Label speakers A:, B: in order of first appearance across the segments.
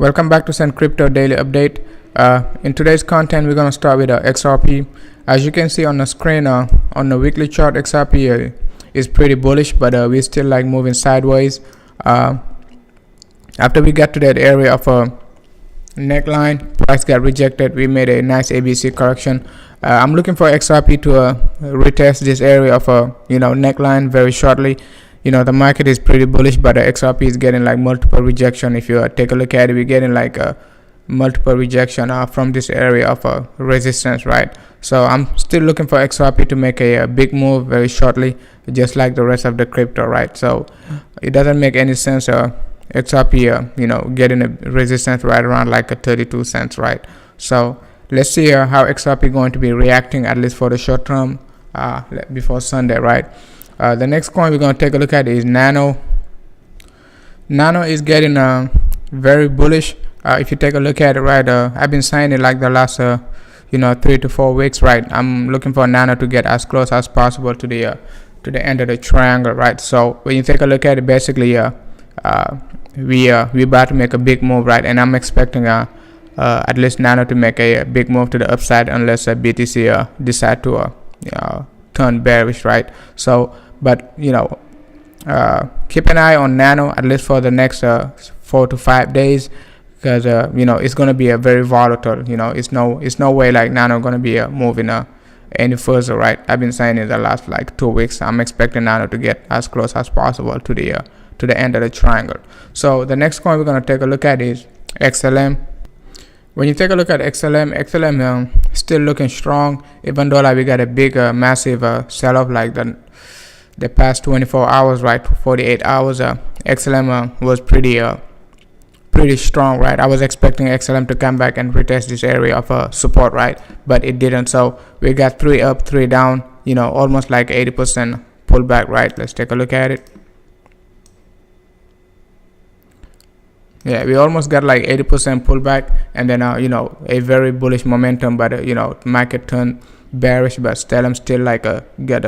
A: Welcome back to Send Crypto Daily Update. In today's content, we're going to start with XRP. As you can see on the screen, on the weekly chart, XRP is pretty bullish, but we're still like moving sideways. After we got to that area of a neckline, price got rejected. We made a nice ABC correction. I'm looking for XRP to retest this area of a neckline very shortly. The market is pretty bullish, but the XRP is getting like multiple rejection. If you take a look at it, we're getting like a multiple rejection from this area of resistance, right? So I'm still looking for XRP to make a big move very shortly, just like the rest of the crypto, right? So it doesn't make any sense XRP getting a resistance right around like a 32 cents, right? So let's see how XRP going to be reacting, at least for the short term, before Sunday, right? The next coin we're going to take a look at is Nano. Nano is getting very bullish. If you take a look at it, right, I've been saying it like the last 3 to 4 weeks, right? I'm looking for Nano to get as close as possible to the end of the triangle, right? So when you take a look at it, basically we about to make a big move, right? And I'm expecting at least Nano to make a big move to the upside, unless BTC decide to turn bearish, right? So but keep an eye on Nano at least for the next 4 to 5 days, because it's going to be a very volatile. It's no way like Nano going to be moving any further, right? I've been saying in the last like 2 weeks, I'm expecting Nano to get as close as possible to the end of the triangle. So the next coin we're going to take a look at is XLM. When you take a look at XLM still looking strong, even though like we got a big massive sell-off like the past 24 hours, right? 48 hours, XLM was pretty strong, right? I was expecting XLM to come back and retest this area of support, right? But it didn't. So we got 3 up, 3 down, almost like 80% pullback, right? Let's take a look at it. Yeah, we almost got like 80% pullback, and then a very bullish momentum, but market turned bearish, but still like get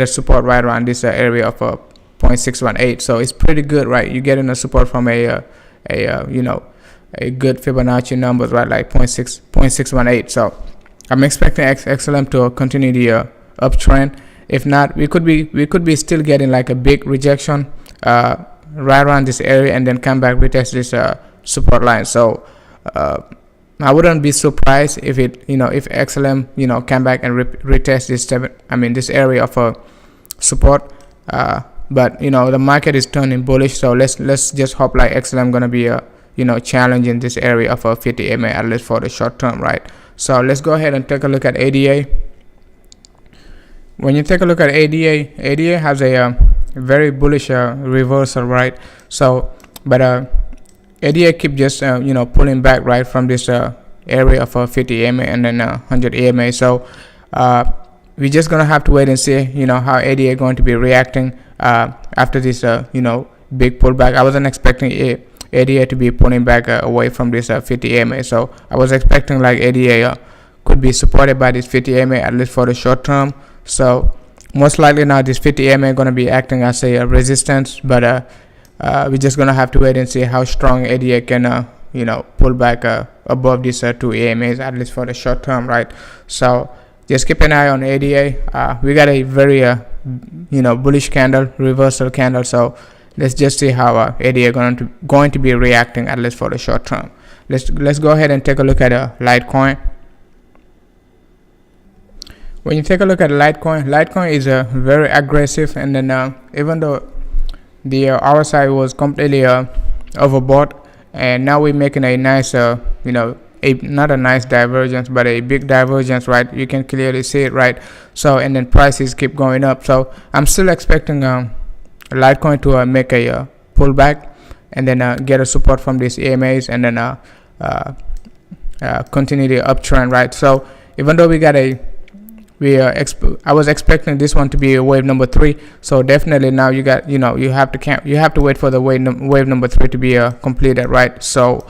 A: a support right around this area of 0.618. So it's pretty good, right? You're getting a support from a good Fibonacci numbers, right? Like 0.618. So I'm expecting XLM to continue the uptrend. If not, we could be still getting like a big rejection right around this area, and then come back, retest this support line. So I wouldn't be surprised if if XLM come back and retest this area of support. But the market is turning bullish, so let's just hope like XLM gonna be challenging this area of 50 MA at least for the short term, right? So let's go ahead and take a look at ADA. When you take a look at ADA has a very bullish reversal, right? So but ADA keep just pulling back right from this area of 50 EMA and then 100 EMA. So we're just gonna have to wait and see how ADA going to be reacting after this big pullback. I wasn't expecting ADA to be pulling back away from this 50 EMA. So I was expecting like ADA could be supported by this 50 EMA at least for the short term. So most likely now this 50 EMA going to be acting as a resistance, but we're just going to have to wait and see how strong ADA can pull back above these 2 EMAs at least for the short term, right? So just keep an eye on ADA. We got a very bullish candle, reversal candle. So let's just see how ADA going to be reacting at least for the short term. Let's go ahead and take a look at LITECOIN. When you take a look at LITECOIN is very aggressive, and then even though the RSI was completely overbought, and now we're making a nice not a nice divergence, but a big divergence, right? You can clearly see it, right? So and then prices keep going up. So I'm still expecting LITECOIN to make a pullback, and then get a support from these EMAs, and then continue the uptrend, right? So even though we got I was expecting this one to be a wave number 3, so definitely now you got you have to wait for the wave number 3 to be completed, right? So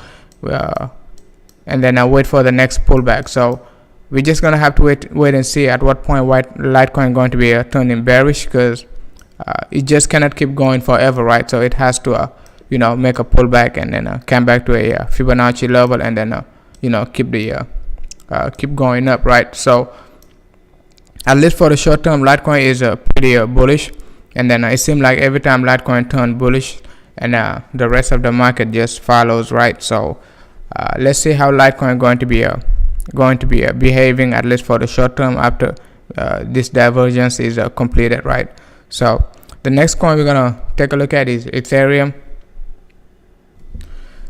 A: and then wait for the next pullback. So we're just gonna have to wait and see at what point LITECOIN going to be turning bearish, because it just cannot keep going forever, right? So it has to make a pullback and then come back to a Fibonacci level, and then keep going up, right? So at least for the short term, Litecoin is pretty bullish, and then it seems like every time Litecoin turn bullish, and the rest of the market just follows, right? So let's see how Litecoin going to be behaving, at least for the short term, after this divergence is completed, right? So the next coin we're gonna take a look at is Ethereum.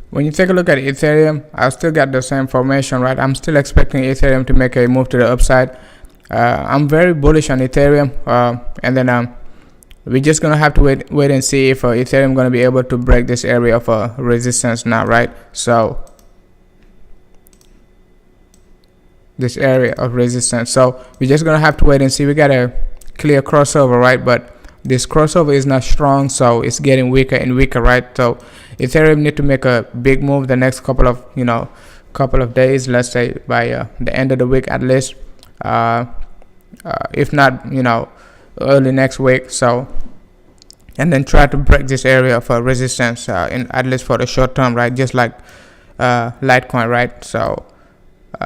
A: When you take a look at Ethereum, I still got the same formation, right? I'm still expecting Ethereum to make a move to the upside. I'm very bullish on Ethereum, and then we're just gonna have to wait and see if Ethereum gonna be able to break this area of resistance now, right? So this area of resistance, so we're just gonna have to wait and see. We got a clear crossover, right? But this crossover is not strong, so it's getting weaker and weaker, right? So Ethereum need to make a big move the next couple of days, let's say by the end of the week at least, if not early next week. So, and then try to break this area of resistance at least for the short term, right? Just like Litecoin, right? So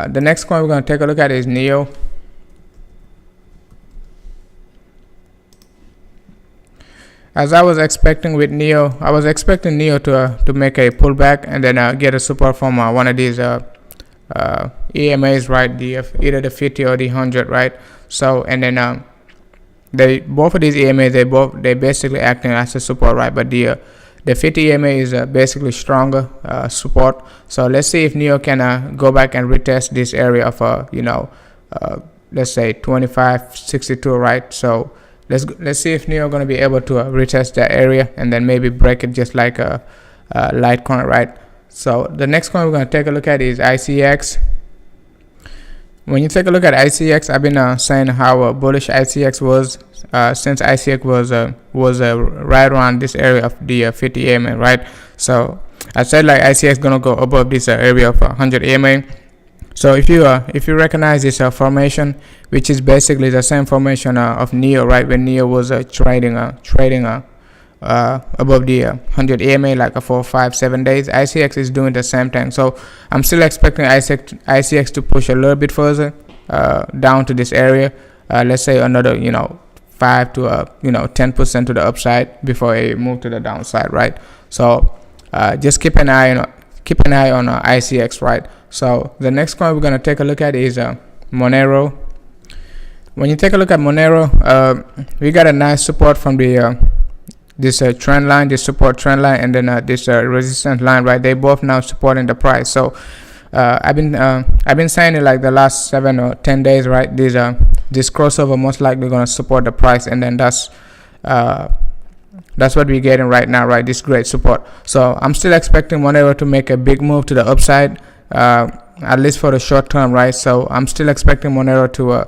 A: the next coin we're going to take a look at is Neo. As I was expecting with Neo, I was expecting Neo to make a pullback and then get a support from one of these EMAs, right? Either the 50 or the 100, right? So, and then both of these EMAs, they basically acting as a support, right? But the 50 EMA is basically stronger support. So let's see if Neo can go back and retest this area of let's say 25.62, right? So let's see if Neo going to be able to retest that area and then maybe break it just like a Litecoin, right? So the next coin we're going to take a look at is ICX. When you take a look at ICX, I've been saying how bullish ICX was since ICX was right around this area of the 50 EMA, right? So I said like ICX gonna go above this area of 100 EMA. So if you recognize this formation, which is basically the same formation of Neo, right? When Neo was trading above the 100 EMA like for 5-7 days, ICX is doing the same thing. So I'm still expecting ICX to push a little bit further down to this area. Let's say another 5 to 10% to the upside before a move to the downside, right? So just keep an eye on ICX, right? So the next coin we're gonna take a look at is Monero. When you take a look at Monero, we got a nice support from the this trend line, this support trend line, and then this resistance line, right? They both now supporting the price. So I've been saying it like the last 7 or 10 days, right? This crossover most likely gonna support the price, and then that's what we're getting right now, right? This great support. So I'm still expecting Monero to make a big move to the upside, at least for the short term, right? So I'm still expecting Monero to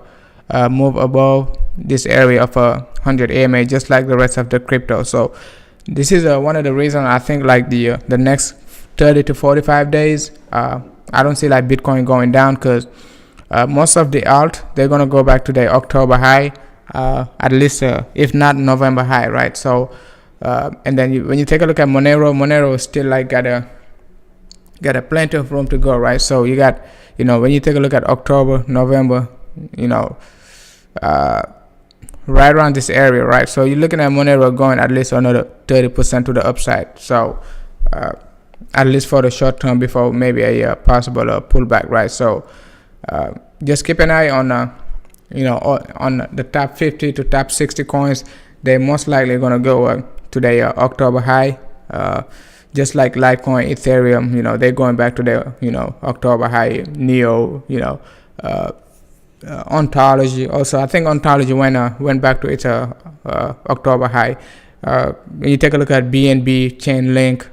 A: move above this area of 100 EMA, just like the rest of the crypto. So this is one of the reasons I think like the next 30 to 45 days, I don't see like Bitcoin going down, because most of the alt, they're gonna go back to their October high, at least if not November high, right? So and then when you take a look at Monero is still like got a plenty of room to go, right? So you got when you take a look at October, November, right around this area, right? So you're looking at Monero going at least another 30% to the upside. So at least for the short term before maybe a possible pullback, right? So just keep an eye on on the top 50 to top 60 coins. They're most likely gonna go to their October high, just like Litecoin, Ethereum. They're going back to their October high. Neo, Ontology also, I think Ontology went back to its October high. When you take a look at BNB, Chainlink,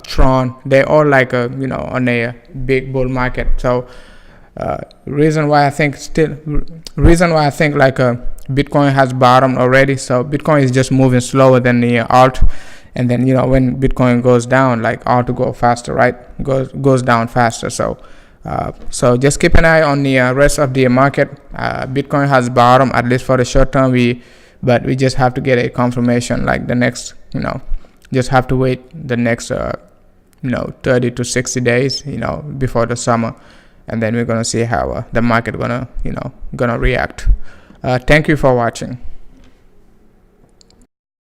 A: Tron, they all like on a big bull market. So reason why I think like Bitcoin has bottomed already. So Bitcoin is just moving slower than the alt, and then when Bitcoin goes down, like alt to go faster, right? Goes down faster. So just keep an eye on the rest of the market. Bitcoin has bottomed, at least for the short term. But we just have to get a confirmation like the next just have to wait the next 30 to 60 days, before the summer, and then we're gonna see how the market gonna react. Thank you for watching.